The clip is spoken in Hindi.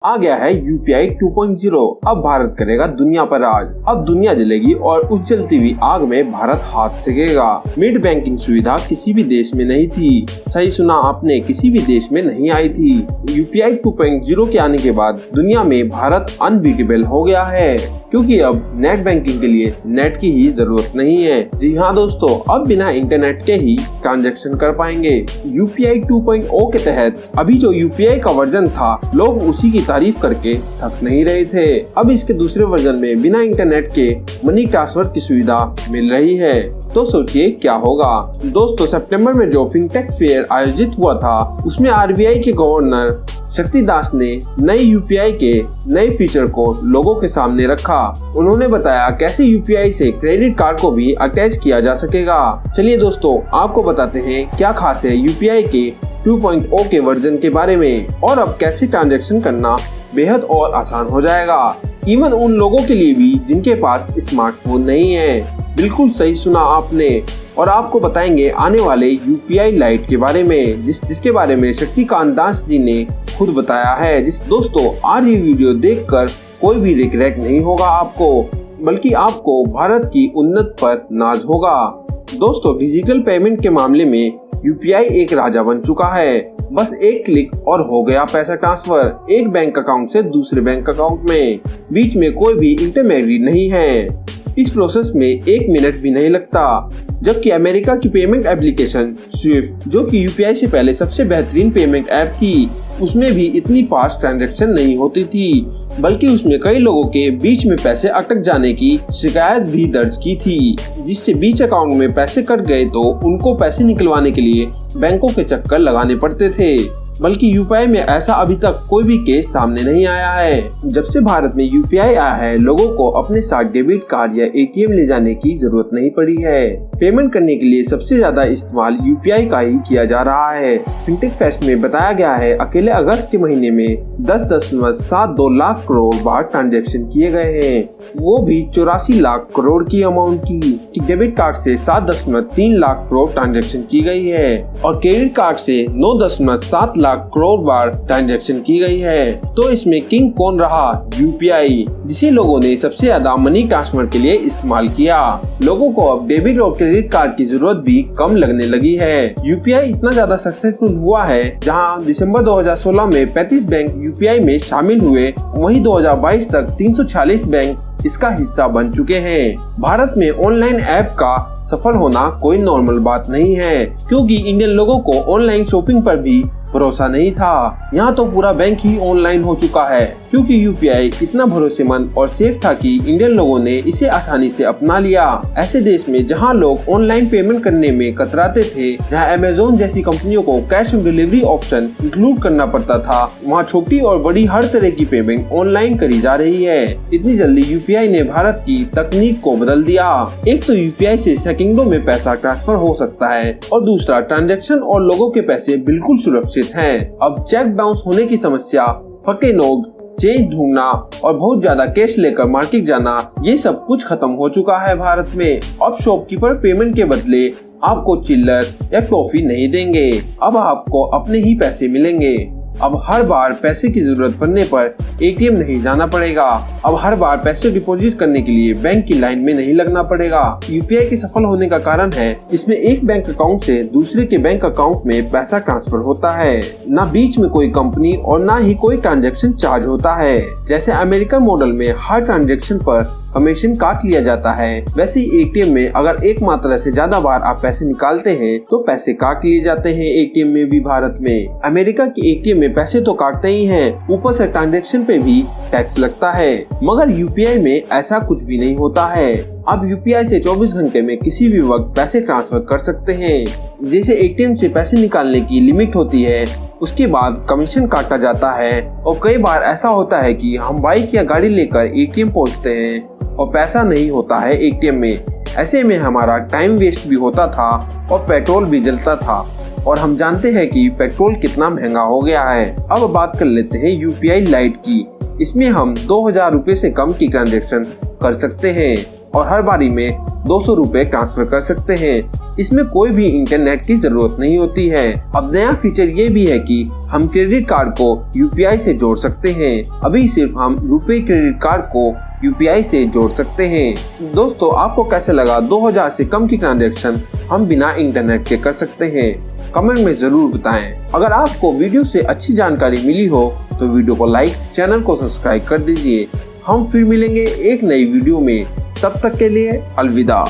आ गया है यूपीआई 2.0। अब भारत करेगा दुनिया पर राज। अब दुनिया जलेगी और उस जलती हुई आग में भारत हाथ सेकेगा। नेट बैंकिंग सुविधा किसी भी देश में नहीं थी। सही सुना आपने, किसी भी देश में नहीं आई थी। यूपीआई 2.0 के आने के बाद दुनिया में भारत अनबीटेबल हो गया है, क्योंकि अब नेट बैंकिंग के लिए नेट की ही जरूरत नहीं है। जी हाँ दोस्तों, अब बिना इंटरनेट के ही ट्रांजैक्शन कर पाएंगे। यूपीआई 2.0 के तहत अभी जो यूपीआई का वर्जन था, लोग उसी की तारीफ करके थक नहीं रहे थे। अब इसके दूसरे वर्जन में बिना इंटरनेट के मनी ट्रांसफर की सुविधा मिल रही है। तो सोचिए क्या होगा। दोस्तों, सितंबर में जो फिनटेक फेयर आयोजित हुआ था, उसमें आरबीआई के गवर्नर शक्तिदास ने नए यूपीआई के नए फीचर को लोगों के सामने रखा। उन्होंने बताया कैसे यूपीआई से क्रेडिट कार्ड को भी अटैच किया जा सकेगा। चलिए दोस्तों, आपको बताते हैं क्या खास है यूपीआई के 2.0 के वर्जन के बारे में, और अब कैसे ट्रांजैक्शन करना बेहद और आसान हो जाएगा, इवन उन लोगों के लिए भी जिनके पास स्मार्टफोन नहीं है। बिल्कुल सही सुना आपने। और आपको बताएंगे आने वाले यूपीआई लाइट के बारे में, जिसके बारे में शक्तिकांत दास जी ने खुद बताया है। दोस्तों, आज ये वीडियो देखकर कोई भी रिग्रेट नहीं होगा आपको, बल्कि आपको भारत की उन्नत पर नाज होगा। दोस्तों, डिजिटल पेमेंट के मामले में यूपीआई एक राजा बन चुका है। बस एक क्लिक और हो गया पैसा ट्रांसफर एक बैंक अकाउंट से दूसरे बैंक अकाउंट में। बीच में कोई भी इंटरमीडिएट नहीं है। इस प्रोसेस में 1 मिनट भी नहीं लगता। जबकि अमेरिका की पेमेंट एप्लीकेशन स्विफ्ट, जो कि यूपीआई से पहले सबसे बेहतरीन पेमेंट ऐप थी, उसमें भी इतनी फास्ट ट्रांजैक्शन नहीं होती थी, बल्कि उसमें कई लोगों के बीच में पैसे अटक जाने की शिकायत भी दर्ज की थी, जिससे बीच अकाउंट में पैसे कट गए तो उनको पैसे निकलवाने के लिए बैंकों के चक्कर लगाने पड़ते थे। बल्कि यूपीआई में ऐसा अभी तक कोई भी केस सामने नहीं आया है। जब से भारत में यूपीआई आया है, लोगों को अपने साथ डेबिट कार्ड या एटीएम ले जाने की जरूरत नहीं पड़ी है। पेमेंट करने के लिए सबसे ज्यादा इस्तेमाल यूपीआई का ही किया जा रहा है। फिनटेक फेस्ट में बताया गया है, अकेले अगस्त के महीने में 10.72 लाख करोड़ बार ट्रांजैक्शन किए गए हैं, वो भी 84 लाख करोड़ की अमाउंट की। डेबिट कार्ड से 7.3 लाख करोड़ ट्रांजैक्शन की गई है और क्रेडिट कार्ड से 9.7 लाख करोड़ बार ट्रांजैक्शन की गई है। तो इसमें किंग कौन रहा? यूपीआई, जिसे लोगों ने सबसे ज्यादा मनी ट्रांसफर के लिए इस्तेमाल किया। लोगों को अब डेबिट और क्रेडिट कार्ड की जरूरत भी कम लगने लगी है। यूपीआई इतना ज्यादा सक्सेसफुल हुआ है, जहां दिसंबर 2016 में 35 बैंक यूपीआई में शामिल हुए, वहीं 2022 तक 346 बैंक इसका हिस्सा बन चुके हैं। भारत में ऑनलाइन ऐप का सफल होना कोई नॉर्मल बात नहीं है, क्योंकि इंडियन लोगों को ऑनलाइन शॉपिंग पर भी भरोसा नहीं था। यहाँ तो पूरा बैंक ही ऑनलाइन हो चुका है, क्योंकि यूपीआई इतना भरोसेमंद और सेफ था कि इंडियन लोगों ने इसे आसानी से अपना लिया। ऐसे देश में जहाँ लोग ऑनलाइन पेमेंट करने में कतराते थे, जहाँ अमेज़न जैसी कंपनियों को cash on delivery option include करना पड़ता था, वहाँ छोटी और बड़ी हर तरह की पेमेंट ऑनलाइन करी जा रही है। इतनी जल्दी यूपीआई ने भारत की तकनीक को बदल दिया। एक तो यूपीआई से सेकंडों में पैसा ट्रांसफर हो सकता है, और दूसरा ट्रांजैक्शन और लोगों के पैसे बिल्कुल सुरक्षित हैं। अब चेक बाउंस होने की समस्या, फटे नोट, चेंज ढूंढना और बहुत ज्यादा कैश लेकर मार्केट जाना, ये सब कुछ खत्म हो चुका है भारत में। अब शॉपकीपर पेमेंट के बदले आपको चिल्लर या टॉफी नहीं देंगे, अब आपको अपने ही पैसे मिलेंगे। अब हर बार पैसे की जरूरत पड़ने पर एटीएम नहीं जाना पड़ेगा। अब हर बार पैसे डिपॉजिट करने के लिए बैंक की लाइन में नहीं लगना पड़ेगा। यूपीआई के सफल होने का कारण है, इसमें एक बैंक अकाउंट से दूसरे के बैंक अकाउंट में पैसा ट्रांसफर होता है। ना बीच में कोई कंपनी और ना ही कोई ट्रांजैक्शन चार्ज होता है। जैसे अमेरिकन मॉडल में हर ट्रांजैक्शन पर कमीशन काट लिया जाता है, वैसे ही एटीएम में अगर एक मात्रा से ज्यादा बार आप पैसे निकालते हैं तो पैसे काट लिए जाते हैं एटीएम में भी। भारत में अमेरिका की एटीएम में पैसे तो काटते ही हैं, ऊपर से ट्रांजैक्शन पे भी टैक्स लगता है। मगर यूपीआई में ऐसा कुछ भी नहीं होता है। आप यूपीआई से 24 घंटे में किसी भी वक्त पैसे ट्रांसफर कर सकते हैं। जैसे एटीएम से पैसे निकालने की लिमिट होती है, उसके बाद कमीशन काटा जाता है। और कई बार ऐसा होता है कि हम बाइक या गाड़ी लेकर एटीएम पहुंचते हैं और पैसा नहीं होता है एटीएम में। ऐसे में हमारा टाइम वेस्ट भी होता था और पेट्रोल भी जलता था, और हम जानते हैं कि पेट्रोल कितना महंगा हो गया है। अब बात कर लेते हैं यूपीआई लाइट की। इसमें हम 2000 रुपए से कम की ट्रांजैक्शन कर सकते हैं और हर बारी में 200 रुपए ट्रांसफर कर सकते हैं। इसमें कोई भी इंटरनेट की जरूरत नहीं होती है। अब नया फीचर ये भी है कि हम क्रेडिट कार्ड को यूपीआई से जोड़ सकते हैं। अभी सिर्फ हम रुपए क्रेडिट कार्ड को यूपीआई से जोड़ सकते हैं। दोस्तों, आपको कैसे लगा 2000 से कम की ट्रांजैक्शन हम बिना इंटरनेट के कर सकते हैं? कमेंट में जरूर बताएं। अगर आपको वीडियो से अच्छी जानकारी मिली हो तो वीडियो को लाइक, चैनल को सब्सक्राइब कर दीजिए। हम फिर मिलेंगे एक नई वीडियो में। तब तक के लिए अलविदा।